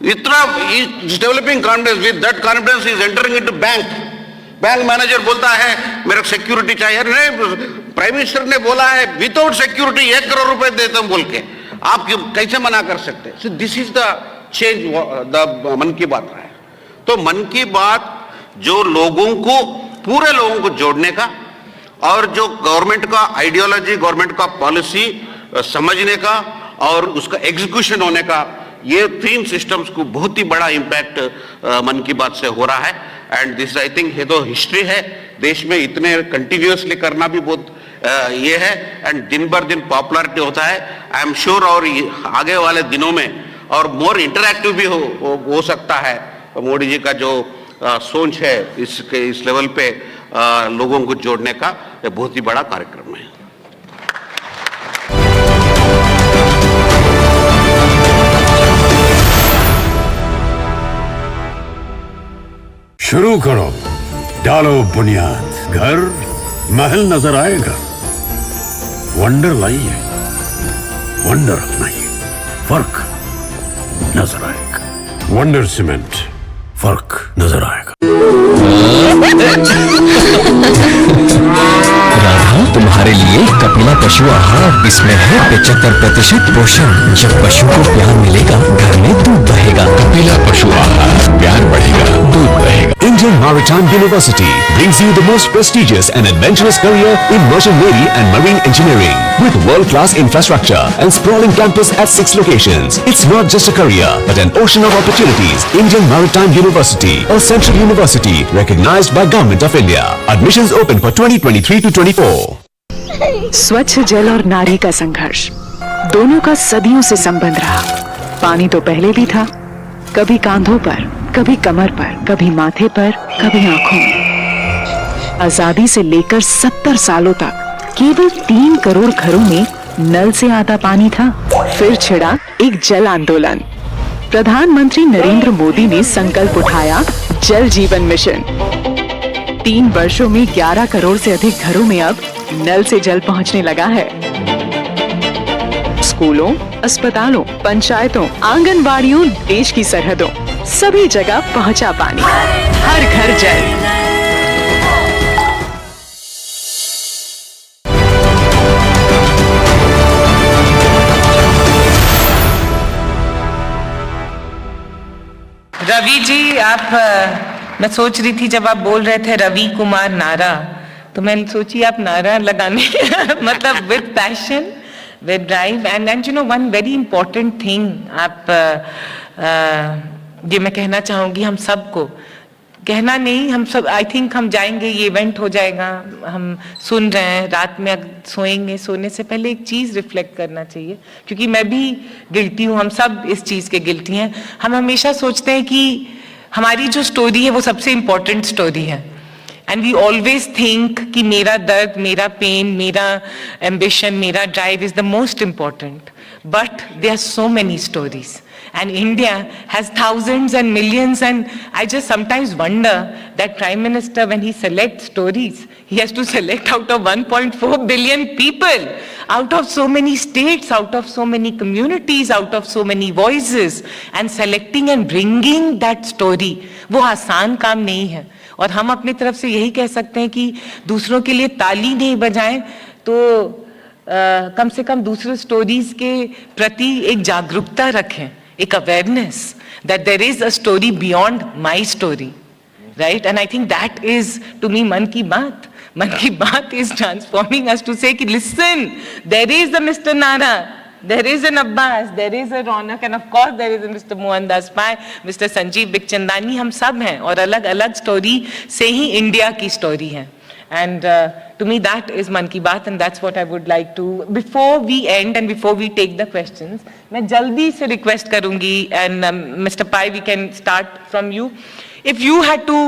इतना developing confidence, with that confidence is entering into bank manager बोलता है मेरे को सिक्योरिटी चाहिए, नहीं प्राइम मिनिस्टर ने बोला है विदाउट सिक्योरिटी 1 करोड़ रुपए देता हूं बोल के, आप कैसे मना कर सकते? So this is the change the मन की बात है। तो मन की बात जो लोगों को, पूरे लोगों को जोड़ने का, और जो गवर्नमेंट का आइडियोलॉजी, गवर्नमेंट का पॉलिसी समझने का और उसका एग्जीक्यूशन होने का, ये 3 सिस्टम्स को बहुत ही बड़ा इंपैक्ट मन की बात से हो रहा है। एंड दिस आई थिंक ये तो हिस्ट्री है, देश में इतने कंटिन्यूअसली करना भी बहुत ये है, एंड दिन भर दिन पॉपुलैरिटी होता है। आई एम श्योर और आगे वाले दिनों में और मोर इंटरैक्टिव भी हो सकता है। मोदी जी का जो सोच है इस लेवल पे लोगों को जोड़ने का, ये बहुत ही बड़ा कार्यक्रम है। शुरू करो, डालो बुनियाद, घर महल नजर आएगा। वंडर लाइए, वंडर अपनाइए, फर्क नजर आएगा। वंडर सीमेंट, फर्क नजर आएगा। राधा, तुम्हारे लिए कपिला पशु आहार, इसमें है 75% पोषण। जब पशु को प्यार मिलेगा, घर में दूध बहेगा। कपिला पशु आहार, प्यार बढ़ेगा, दूध बहेगा। Indian Maritime University brings you the most prestigious and adventurous career in merchant navy and marine engineering with world-class infrastructure and sprawling campus at 6 locations. It's not just a career, but an ocean of opportunities. Indian Maritime University, a central university recognized by Government of India. Admissions open for 2023 to 24. स्वच्छ जल और नारी का संघर्ष, दोनों का सदियों से संबंध रहा। पानी तो पहले भी था, कभी कांधों पर, कभी कमर पर, कभी माथे पर, कभी आंखों में। आजादी से लेकर 70 सालों तक केवल 3 करोड़ घरों में नल से आता पानी था। फिर छिड़ा एक जल आंदोलन। प्रधानमंत्री नरेंद्र मोदी ने संकल्प उठाया जल जीवन मिशन। 3 वर्षों में 11 करोड़ से अधिक घरों में अब नल से जल पहुंचने लगा है। स्कूलों, अस्पतालों, पंचायतों, आंगनबाड़ियों, देश की सरहदों, सभी जगह पहुंचा पानी, हर घर जल। रवि जी, आप मैं सोच रही थी जब आप बोल रहे थे रवि कुमार नारा, तो मैं सोची आप नारा लगाने मतलब with passion, with drive and you know one very important thing, आप ये मैं कहना चाहूँगी हम सबको, कहना नहीं, हम सब आई थिंक हम जाएंगे, ये इवेंट हो जाएगा, हम सुन रहे हैं, रात में सोएंगे, सोने से पहले एक चीज़ रिफ्लेक्ट करना चाहिए, क्योंकि मैं भी गिल्टी हूँ, हम सब इस चीज़ के गिल्टी हैं। हम हमेशा सोचते हैं कि हमारी जो स्टोरी है वो सबसे इम्पोर्टेंट स्टोरी है, एंड वी ऑलवेज थिंक कि मेरा दर्द, मेरा पेन, मेरा एम्बिशन, मेरा drive is the most important, but there are so many stories and India has thousands and millions, and I just sometimes wonder that Prime Minister, when he selects stories, he has to select out of 1.4 billion people, out of so many states, out of so many communities, out of so many voices, and selecting and bringing that story, वो आसान काम नहीं है। और हम अपनी तरफ से यही कह सकते हैं कि दूसरों के लिए ताली नहीं बजाएं, तो कम से कम दूसरे स्टोरीज के प्रति एक जागरूकता रखें, एक awareness that there is a story beyond my story, right? And I think that is, to me, Man Ki Baat. Man Ki Baat is transforming us to say कि listen, there is a Mr. Nara, there is an Abbas, there is a Ronak, and of course there is a Mr. Mohandas Pai, Mr. Sanjeev Bikhchandani, हम सब हैं, और अलग अलग story से ही India की story है। And to me that is Man Ki Baat, and that's what I would like to, before we end and before we take the questions, मैं जल्दी से request करूँगी, and Mr. Pai, we can start from you. If you had to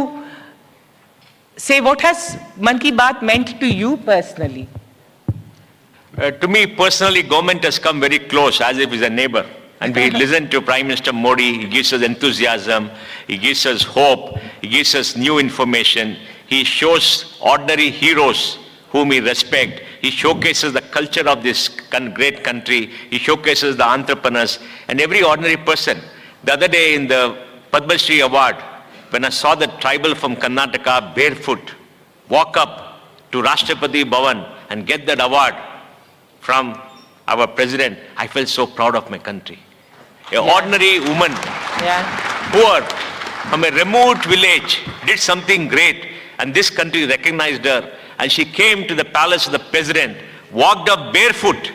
say what has Man Ki Baat meant to you personally? To me personally, government has come very close, as if it's a neighbor. And we listen to Prime Minister Modi, he gives us enthusiasm, he gives us hope, he gives us new information. He shows ordinary heroes whom we respect. He showcases the culture of this great country. He showcases the entrepreneurs and every ordinary person. The other day in the Padma Shri Award, when I saw the tribal from Karnataka barefoot walk up to Rashtrapati Bhavan and get that award from our president, I felt so proud of my country. An ordinary woman, poor, from a remote village, did something great, and this country recognized her, and she came to the palace of the president, walked up barefoot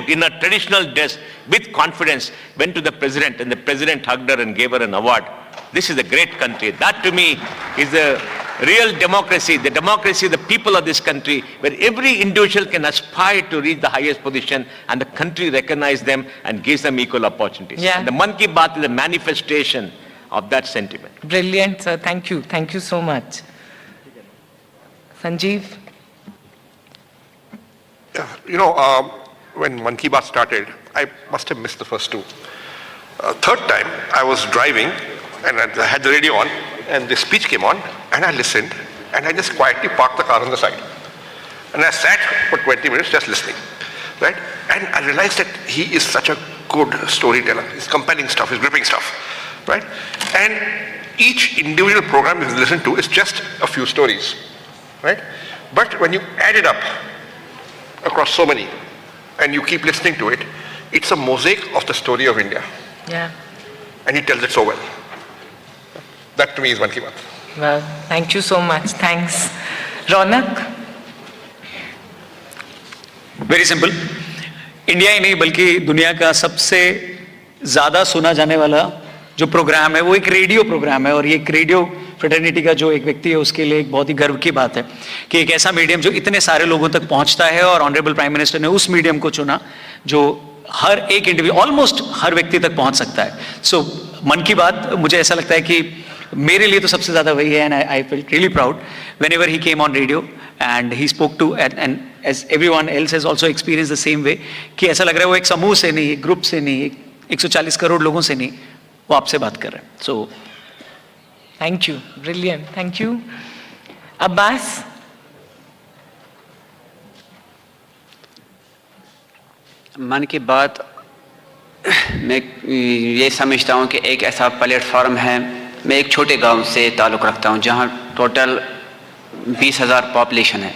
in a traditional dress, with confidence, went to the president, and the president hugged her and gave her an award. This is a great country. That to me is the real democracy, the democracy of the people of this country, where every individual can aspire to reach the highest position, and the country recognizes them and gives them equal opportunities. Yeah. And the Mann Ki Baat is a manifestation of that sentiment. Brilliant, sir. Thank you. Thank you so much. Sanjeev? You know, when Mann Ki Baat started, I must have missed the first two. Third time, I was driving and I had the radio on and the speech came on and I listened and I just quietly parked the car on the side. And I sat for 20 minutes just listening, right? And I realized that he is such a good storyteller. His compelling stuff, his gripping stuff, right? And each individual program you listen to is just a few stories, right? But when you add it up across so many, and you keep listening to it, it's a mosaic of the story of India. Yeah. And he tells it so well. That to me is Mann Ki Baat. Well, thank you so much. Thanks. Ronak? Very simple, India ही नहीं बल्कि दुनिया का सबसे ज़्यादा सुना जाने वाला जो प्रोग्राम है वो एक रेडियो प्रोग्राम है, और ये एक रेडियो फ्रेटर्निटी का जो एक व्यक्ति है उसके लिए एक बहुत ही गर्व की बात है कि एक ऐसा मीडियम जो इतने सारे लोगों तक पहुंचता है, और ऑनरेबल प्राइम मिनिस्टर ने उस मीडियम को चुना जो हर एक इंडिविजुअल, ऑलमोस्ट हर व्यक्ति तक पहुंच सकता है. सो मन की बात मुझे ऐसा लगता है कि मेरे लिए तो सबसे ज़्यादा वही है, and I felt really proud whenever he came on radio and he spoke to, and as everyone else has also experience the same way, कि ऐसा लग रहा है वो एक समूह से नहीं, एक ग्रुप से नहीं, 140 करोड़ लोगों से नहीं, वो आपसे बात कर रहे हैं. सो Thank you. Brilliant. Thank you. Abbas? मन की बात मैं ये समझता हूँ कि एक ऐसा प्लेटफॉर्म है. मैं एक छोटे गांव से ताल्लुक़ रखता हूँ जहाँ टोटल 20,000 पॉपुलेशन है.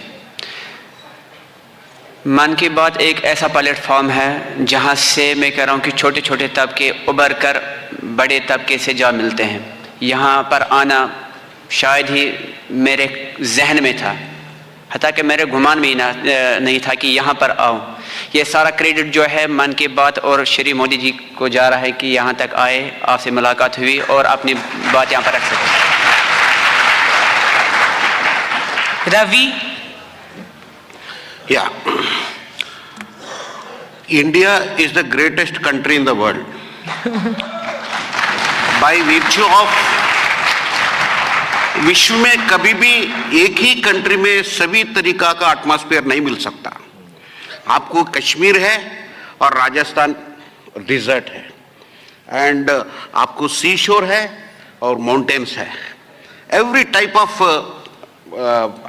मन की बात एक ऐसा प्लेटफॉर्म है जहाँ से मैं कह रहा हूँ कि छोटे छोटे तबके उभर कर बड़े तबके से जा मिलते हैं. यहाँ पर आना शायद ही मेरे जहन में था, हत्ता कि मेरे गुमान में नहीं था कि यहाँ पर आऊँ. ये सारा क्रेडिट जो है मन की बात और श्री मोदी जी को जा रहा है कि यहाँ तक आए, आपसे मुलाकात हुई और अपनी बात यहाँ पर रख सके. Ravi? Yeah. India is the greatest country in the world. By virtue of विश्व में कभी भी एक ही कंट्री में सभी तरीका का एटमॉस्फेयर नहीं मिल सकता. आपको कश्मीर है और राजस्थान डिजर्ट है, एंड आपको सी शोर है और माउंटेन्स है. Every type of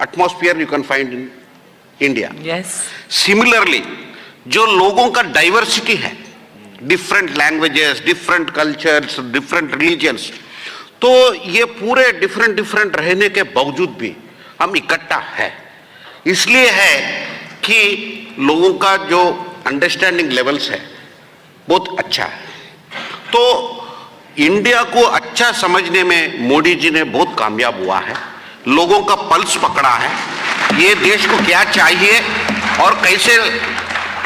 atmosphere you can find in India. Yes. Similarly जो लोगों का डाइवर्सिटी है, different languages, different cultures, different religions, तो ये पूरे डिफरेंट रहने के बावजूद भी हम इकट्ठा है. इसलिए है कि लोगों का जो अंडरस्टैंडिंग लेवल्स है बहुत अच्छा है. तो इंडिया को अच्छा समझने में मोदी जी ने बहुत कामयाब हुआ है. लोगों का पल्स पकड़ा है, ये देश को क्या चाहिए और कैसे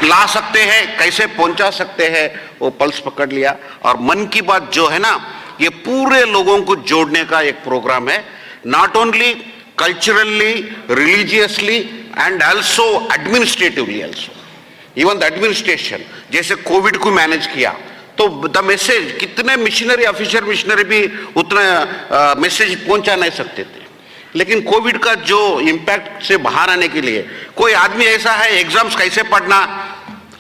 ला सकते हैं, कैसे पहुंचा सकते हैं, वो पल्स पकड़ लिया. और मन की बात जो है ना, ये पूरे लोगों को जोड़ने का एक प्रोग्राम है, not only culturally, religiously and also administratively also. Even the administration जैसे कोविड को मैनेज किया, तो द मैसेज, कितने मिशनरी ऑफिसर मिशनरी भी उतना मैसेज पहुंचा नहीं सकते थे. लेकिन कोविड का जो इम्पैक्ट से बाहर आने के लिए कोई आदमी ऐसा है, एग्जाम्स कैसे पढ़ना,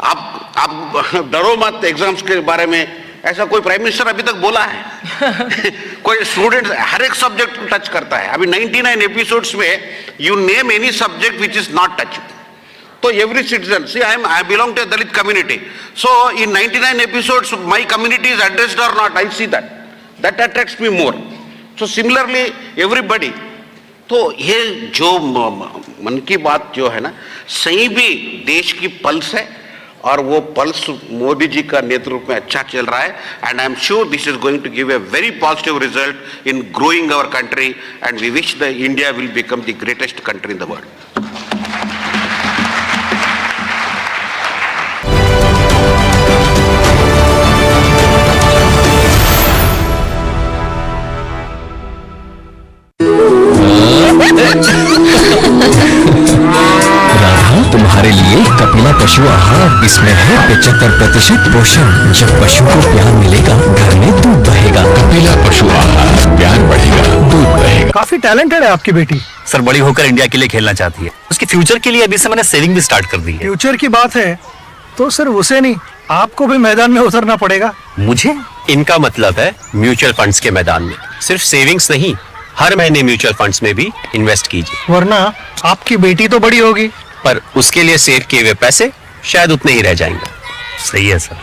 आप डरो मत एग्जाम्स के बारे में, ऐसा कोई प्राइम मिनिस्टर अभी तक बोला है? कोई स्टूडेंट हर एक सब्जेक्ट टच करता है. अभी 99 एपिसोड्स में you name any subject which is not touch. So every citizen, see, I belong to a Dalit community. So in 99 episodes, my community is addressed or not, I see that. That attracts me more. So similarly, everybody. तो ये जो मन की बात जो है ना, सही भी देश की पल्स है और वो पल्स मोदी जी का नेतृत्व में अच्छा चल रहा है. And I am sure this is going to give a very positive result in growing our country and we wish the India will become the greatest country in the world. Radha, तुम्हारे लिए कपिला पशु आहार, इसमें है 75% पोषण. जब पशु को प्यार मिलेगा, घर में दूध बहेगा. कपिला पशु आहार, प्यार बढ़ेगा, दूध बहेगा. काफी टैलेंटेड है आपकी बेटी. सर, बड़ी होकर इंडिया के लिए खेलना चाहती है. उसके फ्यूचर के लिए अभी से मैंने सेविंग भी स्टार्ट कर दी है. फ्यूचर की बात है तो सिर्फ उसे नहीं, आपको भी मैदान में उतरना पड़ेगा. मुझे? इनका मतलब है म्यूचुअल फंड्स के मैदान में. सिर्फ सेविंग्स नहीं, हर महीने म्यूचुअल फंड्स में भी इन्वेस्ट कीजिए. वरना आपकी बेटी तो बड़ी होगी, पर उसके लिए सेव किए हुए पैसे शायद उतने ही रह जाएंगे. सही है सर.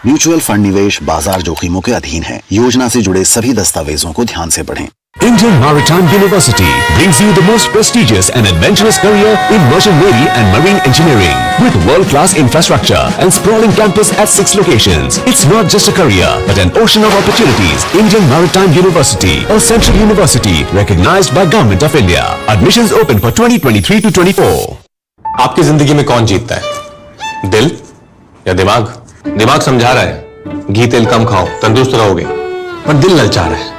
म्यूचुअल फंड निवेश बाजार जोखिमों के अधीन है. योजना से जुड़े सभी दस्तावेजों को ध्यान से पढ़ें. Indian Maritime University brings you the most prestigious and adventurous career in merchant navy and marine engineering with world-class infrastructure and sprawling campus at 6 locations. It's not just a career, but an ocean of opportunities. Indian Maritime University, a central university recognized by Government of India. Admissions open for 2023 to 24. आपकी जिंदगी में कौन जीतता है, दिल या दिमाग? दिमाग समझा रहा है घी तेल कम खाओ, तंदुरुस्त रहोगे, पर दिल ललचा रहा है.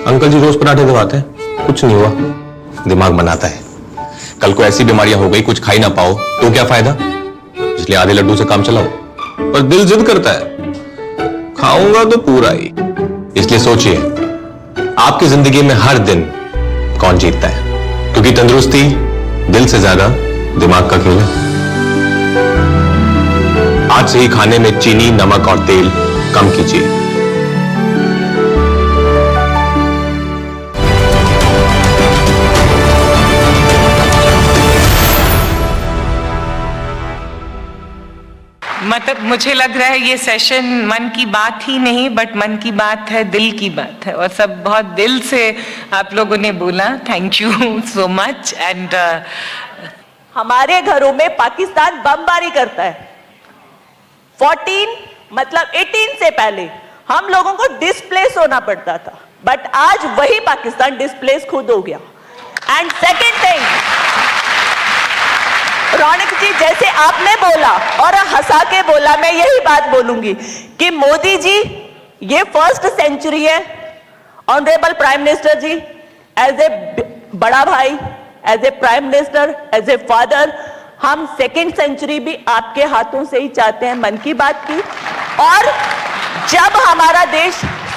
अंकल जी रोज पराठे दबाते हैं, कुछ नहीं हुआ. दिमाग बनाता है. कल को ऐसी बीमारियां हो गई, कुछ खा ही ना पाओ तो क्या फायदा? इसलिए आधे लड्डू से काम चलाओ. पर दिल जिद करता है, खाऊंगा तो पूरा ही. इसलिए सोचिए, आपकी जिंदगी में हर दिन कौन जीतता है, क्योंकि तंदुरुस्ती दिल से ज्यादा दिमाग का खेल है. आज से ही खाने में चीनी, नमक और तेल कम कीजिए. मतलब मुझे लग रहा है ये सेशन मन की बात ही नहीं, बट मन की बात है, दिल की बात है, और सब बहुत दिल से आप लोगों ने बोला. Thank you so much. And हमारे घरों में पाकिस्तान बमबारी करता है. 18 से पहले हम लोगों को डिस्प्लेस होना पड़ता था, बट आज वही पाकिस्तान डिस्प्लेस खुद हो गया. एंड सेकेंड थिंग, रौनक जी, जैसे आपने बोला और हंसा के बोला, मैं यही बात बोलूंगी कि मोदी जी ये फर्स्ट सेंचुरी है. Honourable prime minister ji, as a बड़ा भाई, as a prime minister, as a father, हम सेकेंड सेंचुरी भी आपके हाथों से ही चाहते हैं मन की बात की. और जब हमारा देश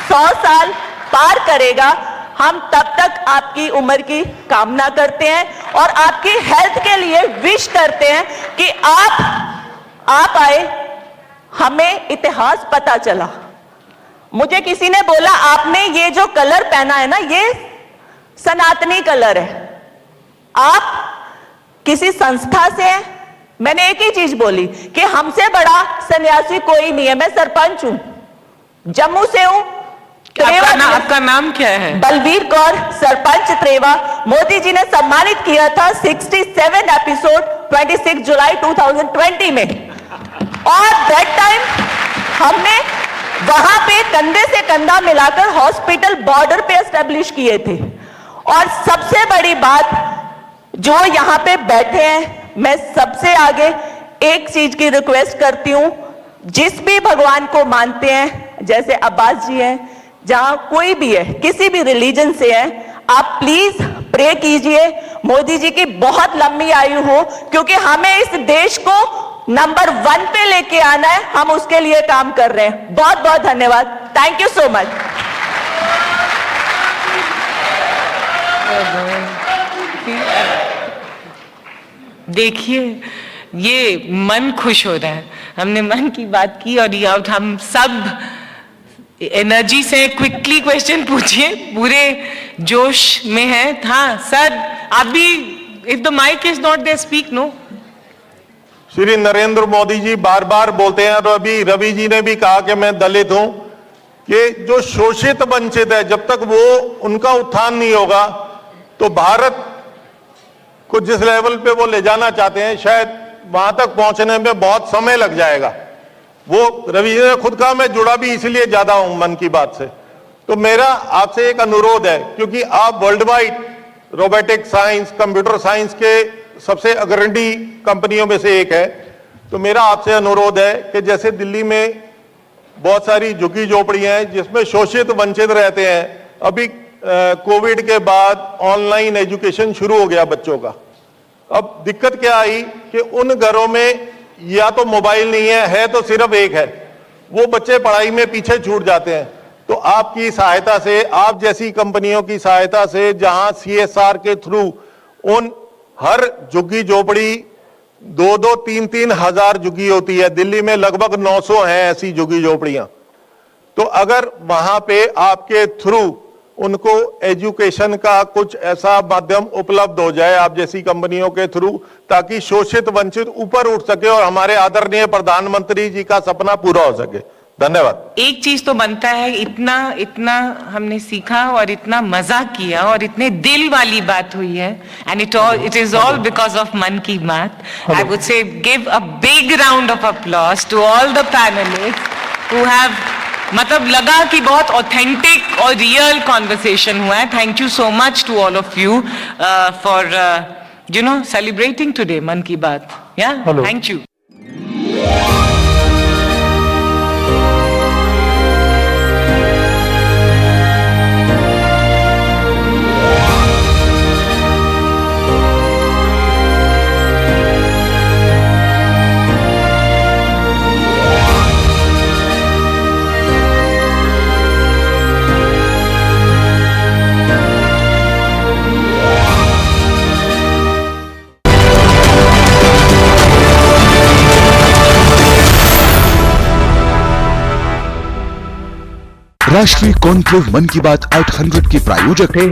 100 साल पार करेगा, हम तब तक आपकी उम्र की कामना करते हैं और आपकी हेल्थ के लिए विश करते हैं कि आप आए. हमें इतिहास पता चला. मुझे किसी ने बोला आपने ये जो कलर पहना है ना, ये सनातनी कलर है, आप किसी संस्था से हैं. मैंने एक ही चीज बोली कि हमसे बड़ा सन्यासी कोई नहीं है. मैं सरपंच हूं, जम्मू से हूं. आपका नाम क्या है? बलवीर कौर, सरपंच त्रेवा. मोदी जी ने सम्मानित किया था 67 एपिसोड 26 जुलाई 2020 में, और दैट टाइम हमने वहां पे कंधे से कंधा मिलाकर हॉस्पिटल बॉर्डर पे एस्टेब्लिश किए थे. और सबसे बड़ी बात, जो यहां पे बैठे हैं, मैं सबसे आगे एक चीज की रिक्वेस्ट करती हूं. जिस भी भगवान को मानते हैं, जैसे अब्बास जी हैं, जहां कोई भी है, किसी भी रिलीजन से है, आप प्लीज प्रे कीजिए मोदी जी की बहुत लंबी आयु हो, क्योंकि हमें इस देश को नंबर 1 पे लेके आना है. हम उसके लिए काम कर रहे हैं. बहुत बहुत धन्यवाद. Thank you so much. देखिए, ये मन खुश हो रहा है. हमने मन की बात की और ये हम सब एनर्जी से क्विकली क्वेश्चन पूछिए, पूरे जोश में है. हाँ सर, आप भी, if the mike is not there, speak. No, Shri Narendra Modi ji बार बार बोलते हैं, और अभी रवि जी ने भी कहा कि मैं दलित हूं, कि जो शोषित वंचित है, जब तक वो उनका उत्थान नहीं होगा तो भारत को जिस लेवल पे वो ले जाना चाहते हैं शायद वहां तक पहुंचने में बहुत समय लग जाएगा। वो रवि जी ने खुद कहा, मैं जुड़ा भी इसलिए ज्यादा हूं मन की बात से। तो मेरा आपसे एक अनुरोध है, क्योंकि आप world wide robotic science, computer science के सबसे अग्रणी कंपनियों में से एक है, तो मेरा आपसे अनुरोध है कि जैसे दिल्ली में बहुत सारी झुग्गी झोपड़ियां हैं जिसमें शोषित वंचित रहते हैं, अभी कोविड के बाद ऑनलाइन एजुकेशन शुरू हो गया बच्चों का। अब दिक्कत क्या आई कि उन घरों में या तो मोबाइल नहीं है तो सिर्फ एक है, वो बच्चे पढ़ाई में पीछे छूट जाते हैं। तो आपकी सहायता से, आप जैसी कंपनियों की सहायता से, जहां CSR के थ्रू उन हर झुग्गी झोपड़ी 2-2, 3-3 हजार झुग्गी होती है, दिल्ली में लगभग 900 हैं ऐसी झुग्गी झोपड़ियां, तो अगर वहां पे आपके थ्रू उनको एजुकेशन का कुछ ऐसा माध्यम उपलब्ध हो जाए आप जैसी कंपनियों के थ्रू, ताकि शोषित वंचित ऊपर उठ सके और हमारे आदरणीय प्रधानमंत्री जी का सपना पूरा हो सके। धन्यवाद। एक चीज तो बनता है, इतना हमने सीखा और इतना मजा किया और इतने दिल वाली बात हुई है, and it is all because of Mann Ki Baat. I would say give a big round of applause to all the panelists who have, मतलब लगा कि बहुत ऑथेंटिक और रियल कॉन्वर्सेशन हुआ है। Thank you so much to all of you for celebrating today Mann Ki बात। या thank you. राष्ट्रीय कॉन्क्लेव मन की बात 800 के प्रायोजक है